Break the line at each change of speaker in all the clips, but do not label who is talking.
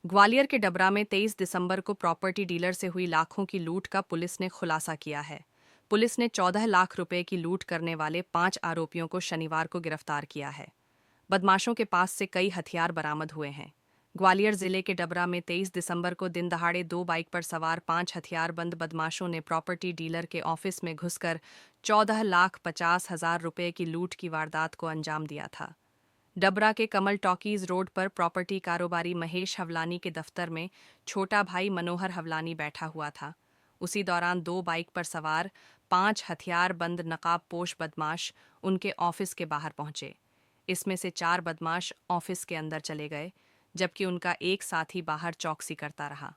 ग्वालियर के डबरा में 23 दिसंबर को प्रॉपर्टी डीलर से हुई लाखों की लूट का पुलिस ने खुलासा किया है। पुलिस ने 14 लाख रुपए की लूट करने वाले 5 आरोपियों को शनिवार को गिरफ्तार किया है। बदमाशों के पास से कई हथियार बरामद हुए हैं। ग्वालियर जिले के डबरा में 23 दिसंबर को दिन दहाड़े 2 बाइक पर सवार 5 हथियारबंद बदमाशों ने प्रॉपर्टी डीलर के ऑफिस में घुसकर 14,50,000 रुपए की लूट की वारदात को अंजाम दिया था। डबरा के कमल टॉकीज रोड पर प्रॉपर्टी कारोबारी महेश हवलानी के दफ्तर में छोटा भाई मनोहर हवलानी बैठा हुआ था। उसी दौरान 2 बाइक पर सवार 5 हथियारबंद नकाबपोश बदमाश उनके ऑफिस के बाहर पहुंचे। इसमें से 4 बदमाश ऑफिस के अंदर चले गए, जबकि उनका एक साथी बाहर चौकसी करता रहा।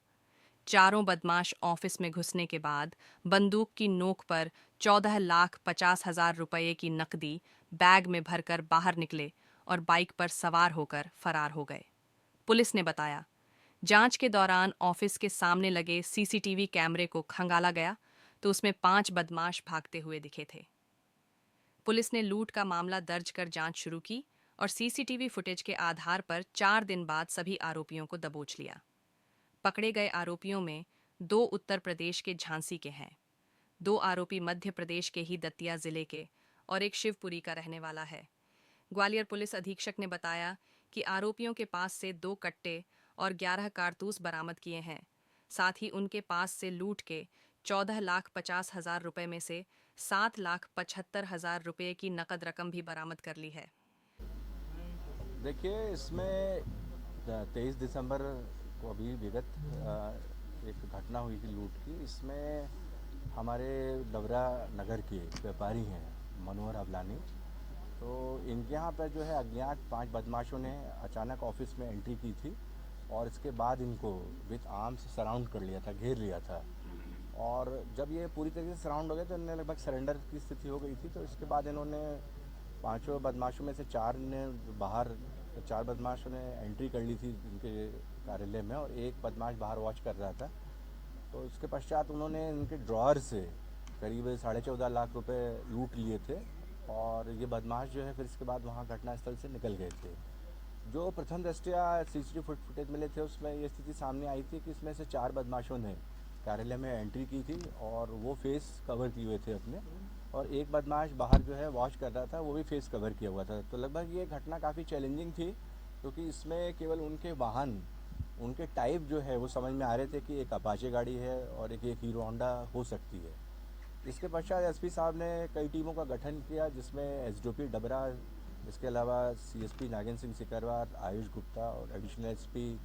चारों बदमाश ऑफिस में घुसने के बाद बंदूक की नोक पर 14,50,000 रुपये की नकदी बैग में भरकर बाहर निकले और बाइक पर सवार होकर फरार हो गए। पुलिस ने बताया, जांच के दौरान ऑफिस के सामने लगे सीसीटीवी कैमरे को खंगाला गया तो उसमें 5 बदमाश भागते हुए दिखे थे। पुलिस ने लूट का मामला दर्ज कर जांच शुरू की और सीसीटीवी फुटेज के आधार पर 4 दिन बाद सभी आरोपियों को दबोच लिया। पकड़े गए आरोपियों में 2 उत्तर प्रदेश के झांसी के हैं, 2 आरोपी मध्य प्रदेश के ही दतिया जिले के और एक शिवपुरी का रहने वाला है। ग्वालियर पुलिस अधीक्षक ने बताया कि आरोपियों के पास से 2 कट्टे और 11 कारतूस बरामद किए हैं। साथ ही उनके पास से लूट के 14,50,000 रुपए में से 7,75,000 रुपए की नकद रकम भी बरामद कर ली है।
देखिए, इसमें 23 दिसंबर को अभी विगत एक घटना हुई थी लूट की। इसमें हमारे डबरा नगर के व्यापारी हैं मनोहर हवलानी, तो इनके यहाँ पर जो है अज्ञात 5 बदमाशों ने अचानक ऑफिस में एंट्री की थी और इसके बाद इनको विथ आर्म्स सराउंड कर लिया था, घेर लिया था। और जब ये पूरी तरीके से सराउंड हो गए तो इन्हें लगभग सरेंडर की स्थिति हो गई थी। तो इसके बाद इन्होंने 5 बदमाशों में से 4 ने बाहर 4 बदमाशों ने एंट्री कर ली थी इनके कार्यालय में और एक बदमाश बाहर वॉच कर रहा था। तो इसके पश्चात उन्होंने इनके ड्रॉअर से करीब 14.5 लाख रुपए लूट लिए थे और ये बदमाश जो है फिर इसके बाद वहाँ घटनास्थल से निकल गए थे। जो प्रथम दृष्टया सीसीटीवी फुटेज मिले थे उसमें ये स्थिति सामने आई थी कि इसमें से 4 बदमाशों ने कार्यालय में एंट्री की थी और वो फेस कवर किए हुए थे अपने, और एक बदमाश बाहर जो है वॉच कर रहा था, वो भी फेस कवर किया हुआ था। तो लगभग ये घटना काफ़ी चैलेंजिंग थी क्योंकि इसमें केवल उनके वाहन, उनके टाइप जो है वो समझ में आ रहे थे कि एक अपाचे गाड़ी है और एक हीरो होंडा हो सकती है। इसके पश्चात एसपी साहब ने कई टीमों का गठन किया जिसमें एसडीओपी डबरा, इसके अलावा सीएसपी नागेंद्र सिंह सिकरवार, आयुष गुप्ता और एडिशनल एसपी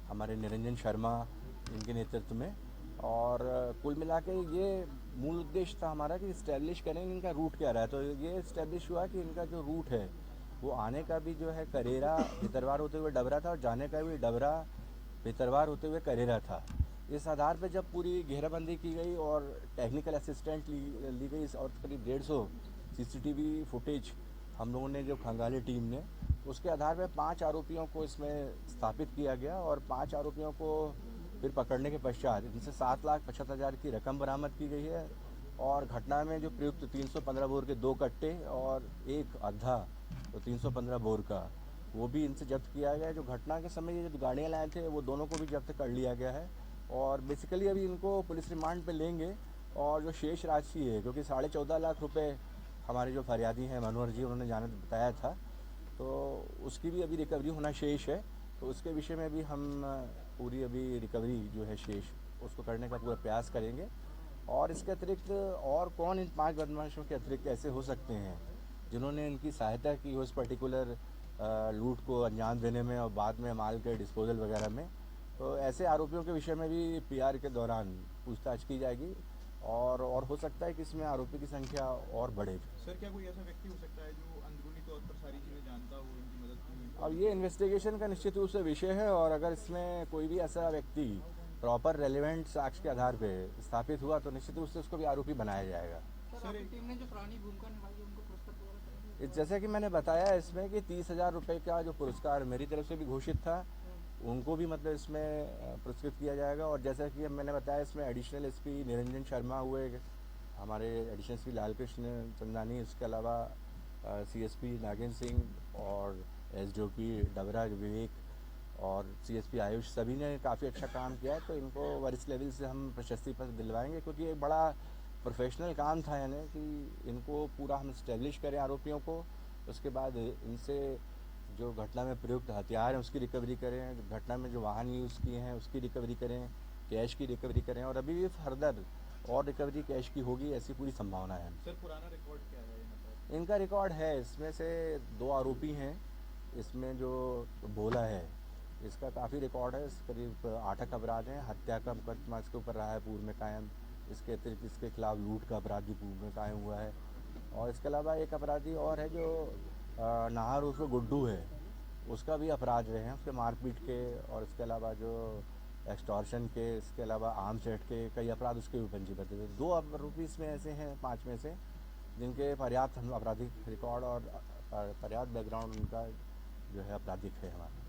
हमारे निरंजन शर्मा, इनके नेतृत्व में। और कुल मिला के ये मूल उद्देश्य था हमारा कि इस्टेब्लिश करें इनका रूट क्या रहा है। तो ये इस्टेब्लिश हुआ कि इनका जो रूट है वो आने का भी जो है करेरा भितरवार होते हुए डबरा था और जाने का भी डबरा भितरवार होते हुए करेरा था। इस आधार पर जब पूरी घेराबंदी की गई और टेक्निकल असिस्टेंट ली गई और करीब 150 सीसीटीवी फुटेज हम लोगों ने जो खंगाली टीम ने, उसके आधार पर 5 आरोपियों को इसमें स्थापित किया गया और 5 आरोपियों को फिर पकड़ने के पश्चात इनसे 7,75,000 की रकम बरामद की गई है। और घटना में जो प्रयुक्त 315 बोर के 2 कट्टे और एक अद्धा, तो 315 बोर का, वो भी इनसे जब्त किया गया है। जो घटना के समय ये जो गाड़ियाँ लाए थे वो दोनों को भी जब्त कर लिया गया है और बेसिकली अभी इनको पुलिस रिमांड पे लेंगे। और जो शेष राशि है, क्योंकि 14.5 लाख रुपए हमारे जो फरियादी हैं मनोहर जी, उन्होंने जाने बताया था, तो उसकी भी अभी रिकवरी होना शेष है। तो उसके विषय में भी हम पूरी अभी रिकवरी जो है शेष, उसको करने का पूरा प्रयास करेंगे। और इसके अतिरिक्त और कौन इन 5 बदमाशों के अतिरिक्त ऐसे हो सकते हैं जिन्होंने इनकी सहायता की उस पर्टिकुलर लूट को अंजाम देने में और बाद में माल के डिस्पोजल वगैरह में। तो ऐसे आरोपियों के विषय में भी पीआर के दौरान पूछताछ की जाएगी और हो सकता है कि इसमें आरोपी की संख्या और बढ़े।
सर, क्या कोई ऐसा व्यक्ति हो सकता है जो अंदरूनी तौर पर सारी चीज़ें जानता हो, इनकी मदद की
अब
हो?
ये इन्वेस्टिगेशन का निश्चित रूप से विषय है और अगर इसमें कोई भी ऐसा व्यक्ति प्रॉपर रेलिवेंट साक्ष्य के आधार पे स्थापित हुआ तो निश्चित रूप से उसको भी आरोपी बनाया जाएगा।
सर, एक टीम ने जो पुरानी भूमिका निभाई है उनको पुरस्कार वगैरह करेंगे?
जैसे कि मैंने बताया इसमें कि 30,000 रुपये का जो पुरस्कार मेरी तरफ से भी घोषित था, उनको भी मतलब इसमें पुरस्कृत किया जाएगा। और जैसा कि मैंने बताया इसमें एडिशनल एसपी निरंजन शर्मा हुए, हमारे एडिशनल एसपी लालकृष्ण चंदानी, इसके अलावा सीएसपी नागेंद्र सिंह और एसडीओपी डबरा विवेक और सीएसपी आयुष सभी ने काफ़ी अच्छा काम किया है, तो इनको वरिष्ठ लेवल से हम प्रशस्ति पत्र दिलवाएंगे, क्योंकि एक बड़ा प्रोफेशनल काम था यानी कि इनको पूरा हम इस्टेब्लिश करें आरोपियों को, उसके बाद इनसे जो घटना में प्रयुक्त हथियार हैं उसकी रिकवरी करें, घटना में जो वाहन यूज़ किए हैं उसकी रिकवरी करें, कैश की रिकवरी करें, और अभी भी फर्दर और रिकवरी कैश की होगी, ऐसी पूरी संभावना है।
सर पुराना रिकॉर्ड क्या है यहाँ पर?
इनका रिकॉर्ड है, इसमें से 2 आरोपी हैं, इसमें जो भोला है इसका काफ़ी रिकॉर्ड है, इस करीब 8 अपराध हैं, हत्या का मुकदमा इसके ऊपर रहा है पूर्व में कायम, इसके अतिरिक्त इसके खिलाफ लूट का अपराध भी पूर्व में कायम हुआ है, और इसके अलावा एक अपराधी और है जो नाहर उसमें गुड्डू है, उसका भी अपराध रहे हैं, उसके मारपीट के, और इसके अलावा जो एक्सटॉर्शन के, इसके अलावा आर्म्स एक्ट के कई अपराध उसके भी पंजीबद्ध थे। 2 आरोपी इसमें ऐसे हैं 5 में से जिनके पर्याप्त आपराधिक रिकॉर्ड और पर्याप्त बैकग्राउंड उनका जो है आपराधिक है हमारा।